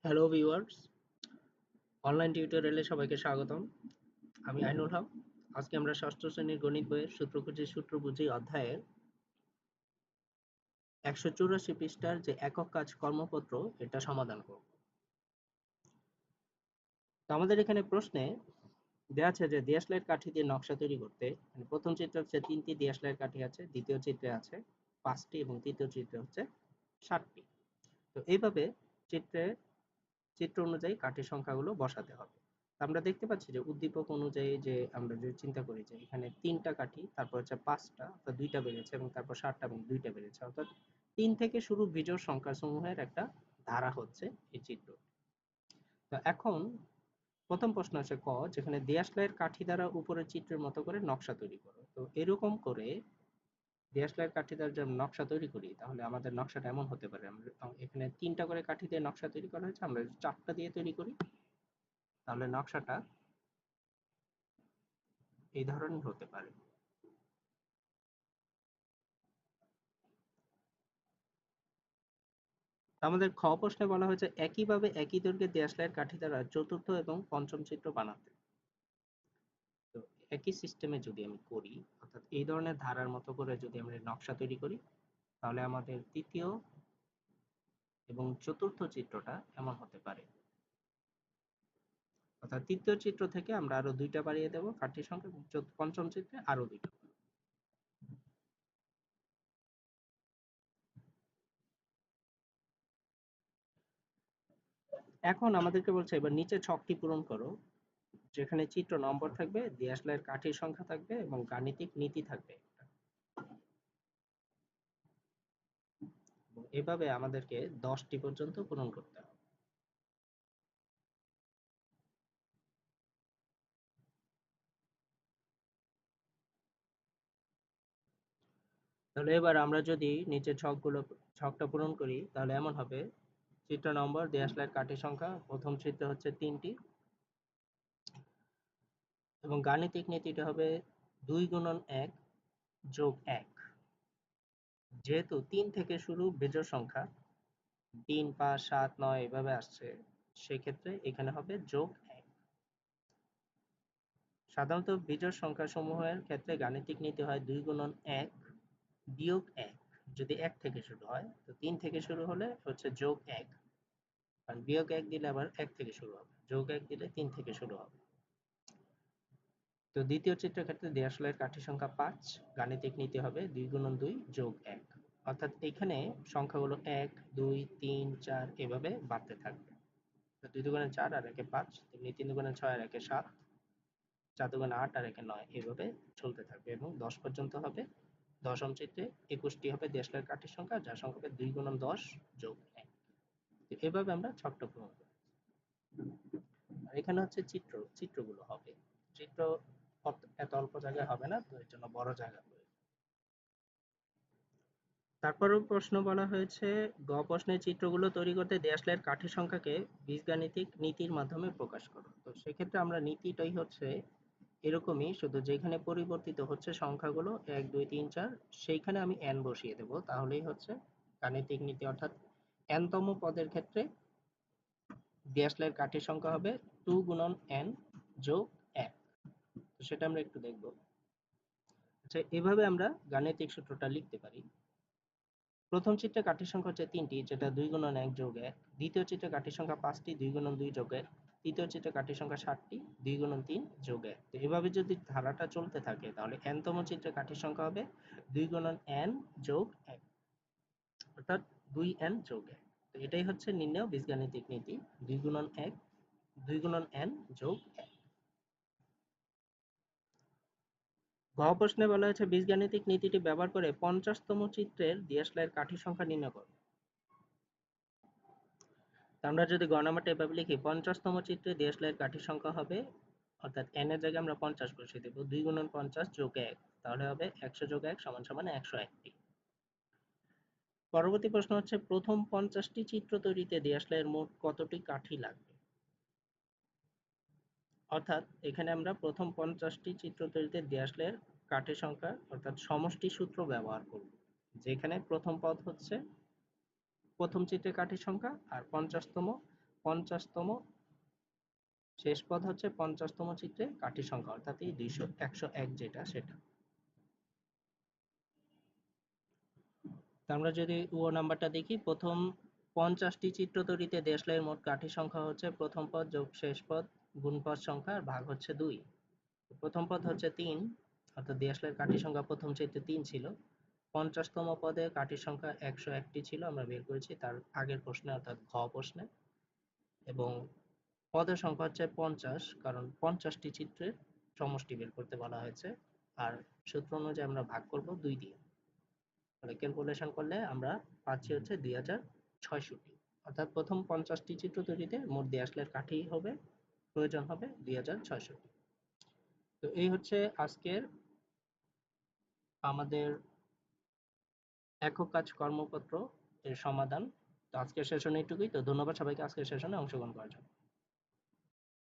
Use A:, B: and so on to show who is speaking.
A: Hello viewers, online টিউটোরিয়ালে সবাইকে স্বাগতম। আমি আইনুল হক। আজকে আমরা ষষ্ঠ শ্রেণীর গণিত বইয়ের সূত্র বুঝি অধ্যায়ের 184 পৃষ্ঠার যে একক কাজ কর্মপত্র এটা সমাধান করব। তো আমাদের এখানে প্রশ্নে দেওয়া আছে যে দিয়াশলাইয়ের কাঠি দিয়ে নকশা তৈরি করতে প্রথম চিত্রে হচ্ছে 3টি দিয়াশলাইয়ের কাঠি আছে, দ্বিতীয় চিত্রে আছে 5টি এবং তৃতীয় চিত্রে হচ্ছে 7টি। তো এইভাবে চিত্রে চিত্র অনুযায়ী কাঠির সংখ্যাগুলো বসাতে হবে। আমরা দেখতে পাচ্ছি যে উদ্দীপক অনুযায়ী যে আমরা যদি চিন্তা করি যে এখানে 3টা কাঠি, তারপর হচ্ছে 5টা অর্থাৎ 2টা বেড়েছে এবং তারপর 7টা এবং 2টা বেড়েছে, অর্থাৎ 3 থেকে শুরু বিজোড় সংখ্যা সমূহের একটা ধারা হচ্ছে এই চিত্র। তো এখন প্রথম প্রশ্ন আছে ক, যেখানে দেয়াশলাইয়ের কাঠি দ্বারা উপরের চিত্রের মতো করে নকশা তৈরি করো। তো এরকম করে দেয়াশলাইয়ের কাঠি দ্বারা যখন নকশা তৈরি করি তাহলে আমাদের নকশাটা এমন হতে পারে, আমরা এখানে 3টা করে কাঠি দিয়ে নকশা তৈরি করা হয়েছে, আমরা যদি 4টা দিয়ে তৈরি করি তাহলে নকশাটা এই ধরনের হতে পারে। আমাদের খ প্রশ্নে বলা হয়েছে একইভাবে একই দৈর্ঘ্যের দেয়াশলাইয়ের কাঠি দ্বারা চতুর্থ এবং পঞ্চম চিত্র বানাতে। তো একই সিস্টেমে যদি আমি করি, অর্থাৎ এই ধরনের ধারার মতো করে যদি আমরা নকশা তৈরি করি তাহলে আমাদের তৃতীয় এবং চতুর্থ চিত্রটা এমন হতে পারে। অর্থাৎ তৃতীয় চিত্র থেকে আমরা আরো 2টা বাড়িয়ে দেবো কাঠির সংখ্যা এবং পঞ্চম চিত্রে আরো 2টা। এখন আমাদেরকে বলছে এবার নিচে ছকটি পূরণ করো, যেখানে চিত্র নম্বর থাকবে, দেয়াশলাইয়ের কাঠির সংখ্যা থাকবে এবং গাণিতিক নীতি থাকবে। এভাবে আমাদেরকে 10টি পর্যন্ত পূরণ করতে হবে। তাহলে এবার আমরা যদি নিচের ছকটা পূরণ করি তাহলে এমন হবে, চিত্র নম্বর দেয়াশলাইয়ের কাঠির সংখ্যা প্রথম চিত্রে হচ্ছে 3টি এবং গাণিতিক নীতিটা হবে 2 গুণন 1 যোগ 1। যেহেতু 3 থেকে শুরু বিজোড় সংখ্যা, 3, 5, 7, 9 এভাবে আসছে, সেক্ষেত্রে এখানে হবে যোগ 1। সাধারণত বিজোড় সংখ্যা সমূহের ক্ষেত্রে গাণিতিক নীতি হয় 2 গুণন 1 বিয়োগ 1। যদি 1 থেকে শুরু হয়, তো 3 থেকে শুরু হলে হচ্ছে যোগ 1, কারণ বিয়োগ 1 দিলে আবার 1 থেকে শুরু হবে, যোগ 1 দিলে 3 থেকে শুরু হবে। তো দ্বিতীয় চিত্রের ক্ষেত্রে দেয়াশলাইয়ের কাঠির সংখ্যা 5, গাণিতিক নীতি হবে 2 গুণন 2 যোগ 1। অর্থাৎ এখানে সংখ্যাগুলো 1, 2, 3, 4 এভাবে বাড়তে থাকবে। তো 2 দুগুণে 4 আর 1 এ 5, 3 দুগুণে 6 আর 1 এ 7, 4 দুগুণে 8 আর 1 এ 9 এভাবে চলতে থাকবে এবং 10 পর্যন্ত হবে। দশম চিত্রে 21টি হবে দেশলাইয়ের কাঠির সংখ্যা, যার সংখ্যা হবে 2 গুণন 10 যোগ 1। এভাবে আমরা ছকটা পূরণ করি। আর এখানে হচ্ছে চিত্রগুলো হবে। চিত্র এত অল্প জায়গায় হবে না, তো এর জন্য বড় জায়গা প্রয়োজন। তারপরেও প্রশ্ন বলা হয়েছে গ প্রশ্নের চিত্রগুলো তৈরি করতে দেয়াশলাইয়ের কাঠির সংখ্যাকে বীজগাণিতিক নীতির মাধ্যমে প্রকাশ করো। তো সেক্ষেত্রে আমরা নীতিটাই হচ্ছে এরকমই, শুধু যেখানে পরিবর্তিত হচ্ছে সংখ্যাগুলো 1, 2, 3, 4, সেইখানে আমি n বসিয়ে দেব, তাহলেই হচ্ছে গাণিতিক নীতি। অর্থাৎ n তম পদের ক্ষেত্রে দেয়াশলাইয়ের কাঠির সংখ্যা হবে 2 গুণন n যোগ 1। তো সেটা আমরা একটু দেখব। আচ্ছা, এভাবে আমরা গাণিতিক সূত্রটা লিখতে পারি। প্রথম চিত্রে কাঠির সংখ্যা হচ্ছে 3টি, যেটা 2 গুণন 1 যোগ 1। দ্বিতীয় চিত্রে কাঠির সংখ্যা 5টি, 2 গুণন 2 যোগ 1। তৃতীয় চিত্রে কাঠির সংখ্যা 7টি, 2 গুণন 3 যোগ 1। তো এভাবে যদি ধারাটা চলতে থাকে তাহলে n তম চিত্রে কাঠির সংখ্যা হবে 2 গুণন n যোগ 1, অর্থাৎ 2n যোগ 1। তো এটাই হচ্ছে নির্ণেয় বীজগাণিতিক নীতি, 2 গুণন 1, 2 গুণন n যোগ 1। ঘ প্রশ্নে বলা হয়েছে বীজগাণিতিক নীতিটি ব্যবহার করে 50তম চিত্রের দেয়াশলাইয়ের কাঠির সংখ্যা নির্ণয় করো। আমরা যদি গ নাম্বারটা এভাবে লিখি, 50তম চিত্রে দেশলাইয়ের কাঠির সংখ্যা হবে, অর্থাৎ n এর জায়গায় আমরা 50 বসিয়ে দেব, 2 গুণন 50 যোগ 1, তাহলে হবে 100 যোগ 1 সমান সমান 101টি। পরবর্তী প্রশ্ন হচ্ছে প্রথম 50টি চিত্র তৈরিতে দেশলাইয়ের মোট কতটি কাঠি লাগবে। অর্থাৎ এখানে আমরা প্রথম 50টি চিত্র তৈরিতে দেশলাইয়ের কাঠির সংখ্যা অর্থাৎ সমষ্টি সূত্র ব্যবহার করব, যেখানে প্রথম পদ হচ্ছে প্রথম চিত্রের কাঠির সংখ্যা আর 50তম 50তম, শেষ পদ হচ্ছে 50তম চিত্রে কাঠির সংখ্যা, অর্থাৎ এই 101 যেটা সেটা। আমরা যদি ও নাম্বারটা দেখি, প্রথম 50টি চিত্র তৈরিতে দেশলাইয়ের মোট কাঠির সংখ্যা হচ্ছে প্রথম পদ যোগ শেষ পদ গুণ পদ সংখ্যা আর ভাগ হচ্ছে 2। প্রথম পদ হচ্ছে 3, অর্থাৎ দেশলাইয়ের কাঠির সংখ্যা প্রথম চিত্রে 3 ছিল। 50তম পদে কাঠির সংখ্যা 101টি ছিল, আমরা বের করেছি তার আগের প্রশ্নে অর্থাৎ ঘ প্রশ্নে। এবং পদের সংখ্যা হচ্ছে 50, কারণ 50টি চিত্রের সমষ্টি বের করতে বলা হয়েছে। আর সূত্র অনুযায়ী আমরা ভাগ করব 2 দিয়ে। তাহলে ক্যালকুলেশন করলে আমরা পাচ্ছি হচ্ছে 2066, অর্থাৎ প্রথম 50টি চিত্র তৈরিতে মোট দেশলাইয়ের কাঠি হবে প্রয়োজন হবে 2066। তো এই হচ্ছে আজকের আমাদের একক কাজ কর্মপত্র এর সমাধান। তো আজকের সেশন এইটুকুই। তো ধন্যবাদ সবাইকে আজকের সেশনে অংশগ্রহণ করার জন্য।